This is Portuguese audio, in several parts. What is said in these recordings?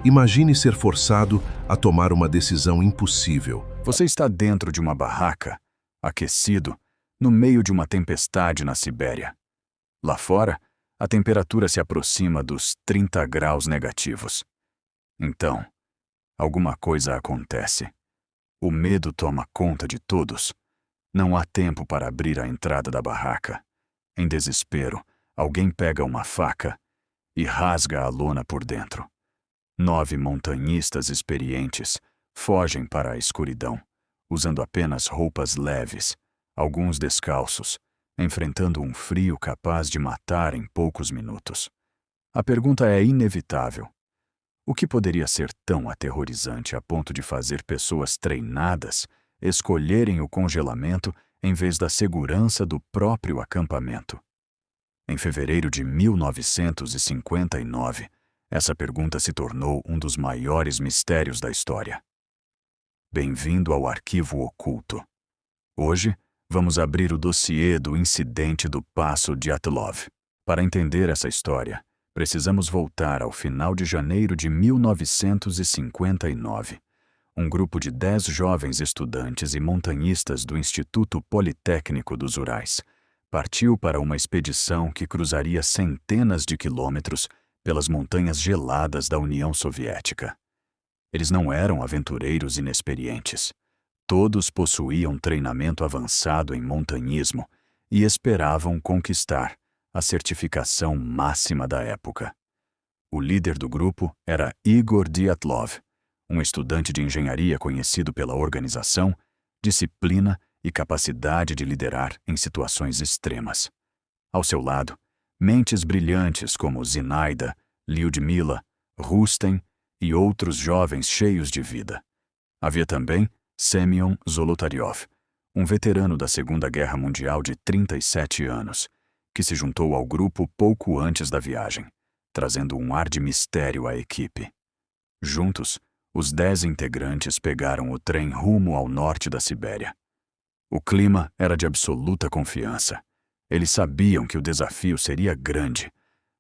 Imagine ser forçado a tomar uma decisão impossível. Você está dentro de uma barraca, aquecido, no meio de uma tempestade na Sibéria. Lá fora, a temperatura se aproxima dos 30 graus negativos. Então, alguma coisa acontece. O medo toma conta de todos. Não há tempo para abrir a entrada da barraca. Em desespero, alguém pega uma faca e rasga a lona por dentro. 9 montanhistas experientes fogem para a escuridão, usando apenas roupas leves, alguns descalços, enfrentando um frio capaz de matar em poucos minutos. A pergunta é inevitável. O que poderia ser tão aterrorizante a ponto de fazer pessoas treinadas escolherem o congelamento em vez da segurança do próprio acampamento? Em fevereiro de 1959, essa pergunta se tornou um dos maiores mistérios da história. Bem-vindo ao Arquivo Oculto. Hoje, vamos abrir o dossiê do incidente do Passo Dyatlov. Para entender essa história, precisamos voltar ao final de janeiro de 1959. Um grupo de 10 jovens estudantes e montanhistas do Instituto Politécnico dos Urais partiu para uma expedição que cruzaria centenas de quilômetros pelas montanhas geladas da União Soviética. Eles não eram aventureiros inexperientes. Todos possuíam treinamento avançado em montanhismo e esperavam conquistar a certificação máxima da época. O líder do grupo era Igor Dyatlov, um estudante de engenharia conhecido pela organização, disciplina e capacidade de liderar em situações extremas. Ao seu lado, mentes brilhantes como Zinaida, Lyudmila, Rustem e outros jovens cheios de vida. Havia também Semyon Zolotaryov, um veterano da Segunda Guerra Mundial de 37 anos, que se juntou ao grupo pouco antes da viagem, trazendo um ar de mistério à equipe. Juntos, os 10 integrantes pegaram o trem rumo ao norte da Sibéria. O clima era de absoluta confiança. Eles sabiam que o desafio seria grande,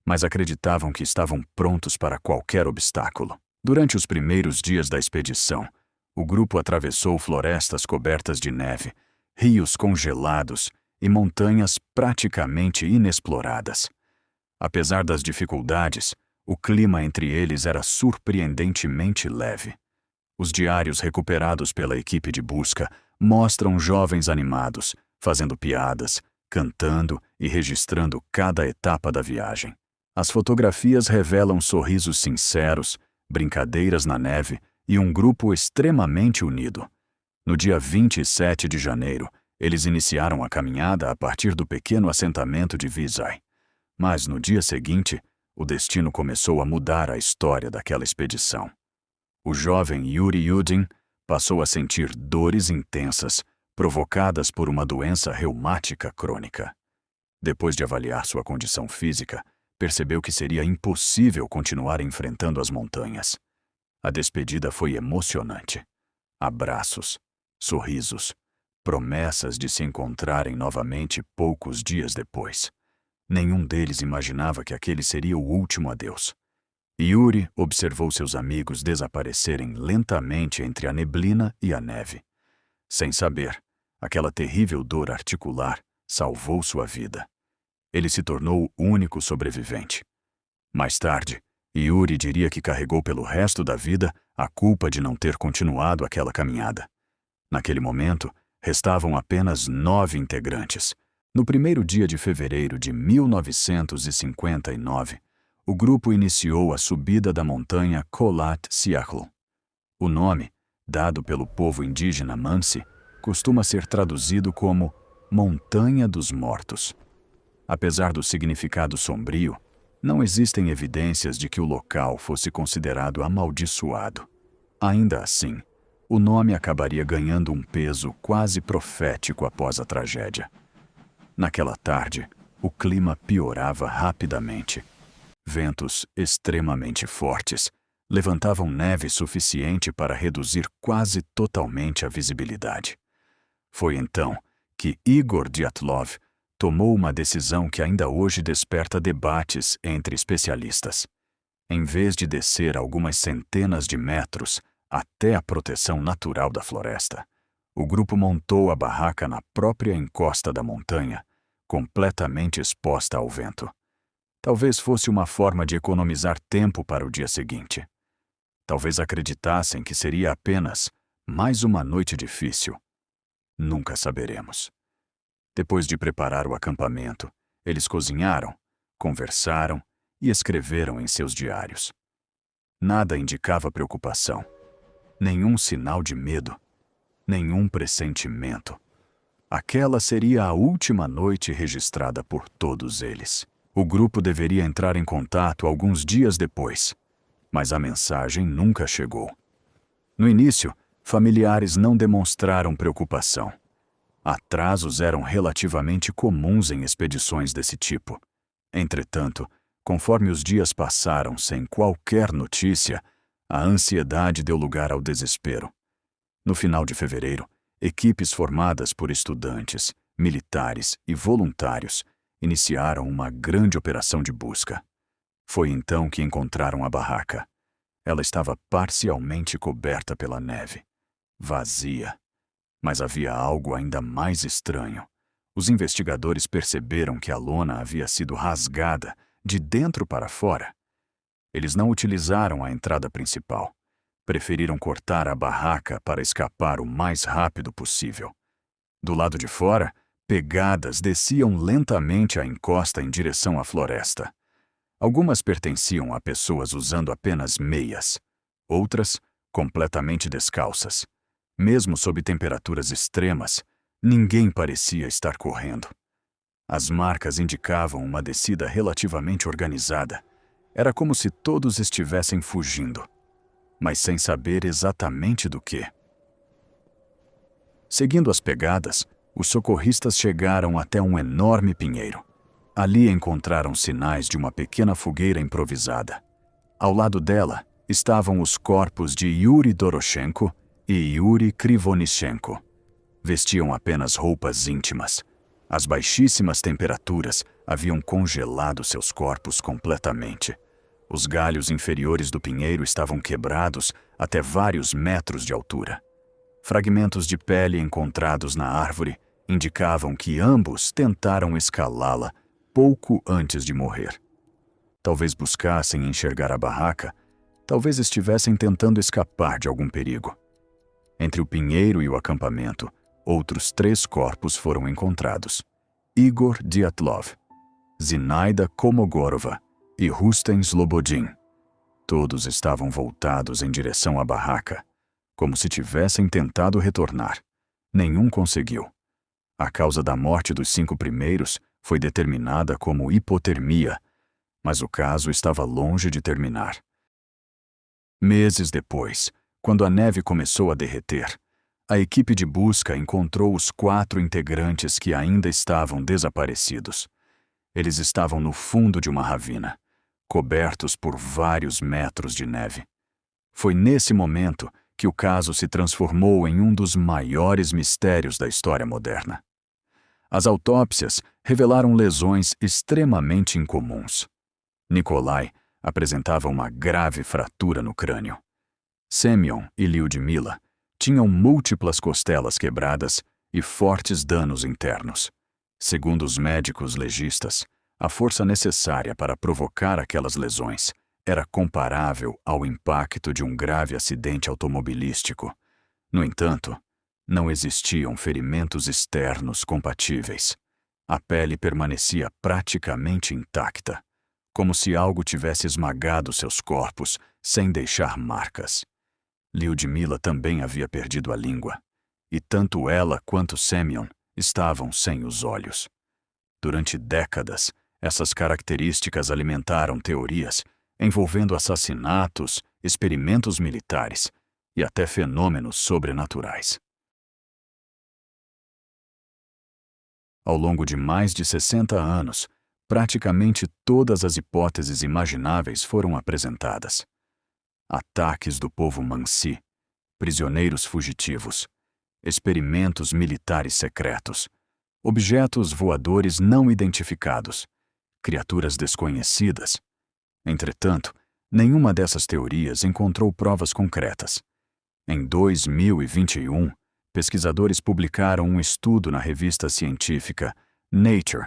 mas acreditavam que estavam prontos para qualquer obstáculo. Durante os primeiros dias da expedição, o grupo atravessou florestas cobertas de neve, rios congelados e montanhas praticamente inexploradas. Apesar das dificuldades, o clima entre eles era surpreendentemente leve. Os diários recuperados pela equipe de busca mostram jovens animados, fazendo piadas, cantando e registrando cada etapa da viagem. As fotografias revelam sorrisos sinceros, brincadeiras na neve e um grupo extremamente unido. No dia 27 de janeiro, eles iniciaram a caminhada a partir do pequeno assentamento de Vizay. Mas no dia seguinte, o destino começou a mudar a história daquela expedição. O jovem Yuri Yudin passou a sentir dores intensas, provocadas por uma doença reumática crônica. Depois de avaliar sua condição física, percebeu que seria impossível continuar enfrentando as montanhas. A despedida foi emocionante. Abraços, sorrisos, promessas de se encontrarem novamente poucos dias depois. Nenhum deles imaginava que aquele seria o último adeus. Yuri observou seus amigos desaparecerem lentamente entre a neblina e a neve. Sem saber, aquela terrível dor articular salvou sua vida. Ele se tornou o único sobrevivente. Mais tarde, Yuri diria que carregou pelo resto da vida a culpa de não ter continuado aquela caminhada. Naquele momento, restavam apenas 9 integrantes. No primeiro dia de fevereiro de 1959, o grupo iniciou a subida da montanha Kholat Syakhl. O nome, dado pelo povo indígena Mansi, costuma ser traduzido como Montanha dos Mortos. Apesar do significado sombrio, não existem evidências de que o local fosse considerado amaldiçoado. Ainda assim, o nome acabaria ganhando um peso quase profético após a tragédia. Naquela tarde, o clima piorava rapidamente. Ventos extremamente fortes levantavam neve suficiente para reduzir quase totalmente a visibilidade. Foi então que Igor Dyatlov tomou uma decisão que ainda hoje desperta debates entre especialistas. Em vez de descer algumas centenas de metros até a proteção natural da floresta, o grupo montou a barraca na própria encosta da montanha, completamente exposta ao vento. Talvez fosse uma forma de economizar tempo para o dia seguinte. Talvez acreditassem que seria apenas mais uma noite difícil. Nunca saberemos. Depois de preparar o acampamento, eles cozinharam, conversaram e escreveram em seus diários. Nada indicava preocupação, nenhum sinal de medo, nenhum pressentimento. Aquela seria a última noite registrada por todos eles. O grupo deveria entrar em contato alguns dias depois, mas a mensagem nunca chegou. No início, familiares não demonstraram preocupação. Atrasos eram relativamente comuns em expedições desse tipo. Entretanto, conforme os dias passaram sem qualquer notícia, a ansiedade deu lugar ao desespero. No final de fevereiro, equipes formadas por estudantes, militares e voluntários iniciaram uma grande operação de busca. Foi então que encontraram a barraca. Ela estava parcialmente coberta pela neve, vazia. Mas havia algo ainda mais estranho. Os investigadores perceberam que a lona havia sido rasgada de dentro para fora. Eles não utilizaram a entrada principal. Preferiram cortar a barraca para escapar o mais rápido possível. Do lado de fora, pegadas desciam lentamente a encosta em direção à floresta. Algumas pertenciam a pessoas usando apenas meias, outras completamente descalças. Mesmo sob temperaturas extremas, ninguém parecia estar correndo. As marcas indicavam uma descida relativamente organizada. Era como se todos estivessem fugindo, mas sem saber exatamente do que. Seguindo as pegadas, os socorristas chegaram até um enorme pinheiro. Ali encontraram sinais de uma pequena fogueira improvisada. Ao lado dela estavam os corpos de Yuri Doroshenko e Yuri Krivonichenko. Vestiam apenas roupas íntimas. As baixíssimas temperaturas haviam congelado seus corpos completamente. Os galhos inferiores do pinheiro estavam quebrados até vários metros de altura. Fragmentos de pele encontrados na árvore indicavam que ambos tentaram escalá-la pouco antes de morrer. Talvez buscassem enxergar a barraca, talvez estivessem tentando escapar de algum perigo. Entre o pinheiro e o acampamento, outros 3 corpos foram encontrados: Igor Dyatlov, Zinaida Komogorova e Rustem Slobodin. Todos estavam voltados em direção à barraca, como se tivessem tentado retornar. Nenhum conseguiu. A causa da morte dos 5 primeiros foi determinada como hipotermia, mas o caso estava longe de terminar. Meses depois, quando a neve começou a derreter, a equipe de busca encontrou os 4 integrantes que ainda estavam desaparecidos. Eles estavam no fundo de uma ravina, cobertos por vários metros de neve. Foi nesse momento que o caso se transformou em um dos maiores mistérios da história moderna. As autópsias revelaram lesões extremamente incomuns. Nikolai apresentava uma grave fratura no crânio. Semyon e Lyudmila tinham múltiplas costelas quebradas e fortes danos internos. Segundo os médicos legistas, a força necessária para provocar aquelas lesões era comparável ao impacto de um grave acidente automobilístico. No entanto, não existiam ferimentos externos compatíveis. A pele permanecia praticamente intacta, como se algo tivesse esmagado seus corpos sem deixar marcas. Lyudmila também havia perdido a língua, e tanto ela quanto Semyon estavam sem os olhos. Durante décadas, essas características alimentaram teorias envolvendo assassinatos, experimentos militares e até fenômenos sobrenaturais. Ao longo de mais de 60 anos, praticamente todas as hipóteses imagináveis foram apresentadas. Ataques do povo Mansi, prisioneiros fugitivos, experimentos militares secretos, objetos voadores não identificados, criaturas desconhecidas. Entretanto, nenhuma dessas teorias encontrou provas concretas. Em 2021, pesquisadores publicaram um estudo na revista científica Nature,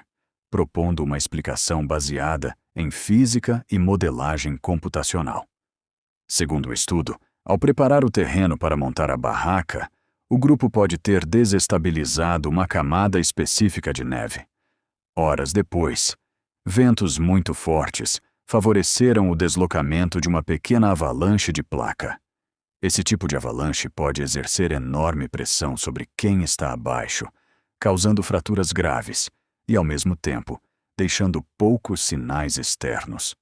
propondo uma explicação baseada em física e modelagem computacional. Segundo o estudo, ao preparar o terreno para montar a barraca, o grupo pode ter desestabilizado uma camada específica de neve. Horas depois, ventos muito fortes favoreceram o deslocamento de uma pequena avalanche de placa. Esse tipo de avalanche pode exercer enorme pressão sobre quem está abaixo, causando fraturas graves e, ao mesmo tempo, deixando poucos sinais externos.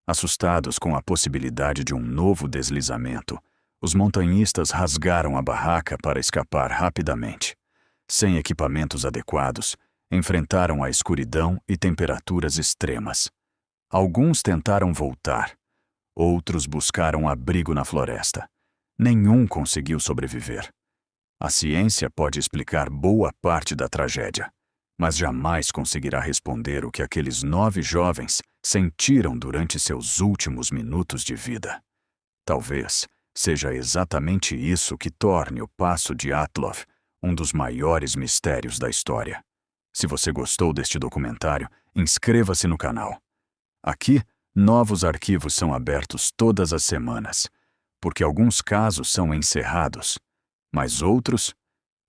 Assustados com a possibilidade de um novo deslizamento, os montanhistas rasgaram a barraca para escapar rapidamente. Sem equipamentos adequados, enfrentaram a escuridão e temperaturas extremas. Alguns tentaram voltar, outros buscaram abrigo na floresta. Nenhum conseguiu sobreviver. A ciência pode explicar boa parte da tragédia, mas jamais conseguirá responder o que aqueles 9 jovens sentiram durante seus últimos minutos de vida. Talvez seja exatamente isso que torne o Passo de Dyatlov um dos maiores mistérios da história. Se você gostou deste documentário, inscreva-se no canal. Aqui, novos arquivos são abertos todas as semanas, porque alguns casos são encerrados, mas outros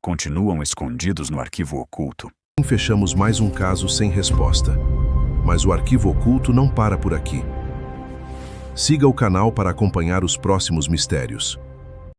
continuam escondidos no arquivo oculto. Fechamos mais um caso sem resposta. Mas o arquivo oculto não para por aqui. Siga o canal para acompanhar os próximos mistérios.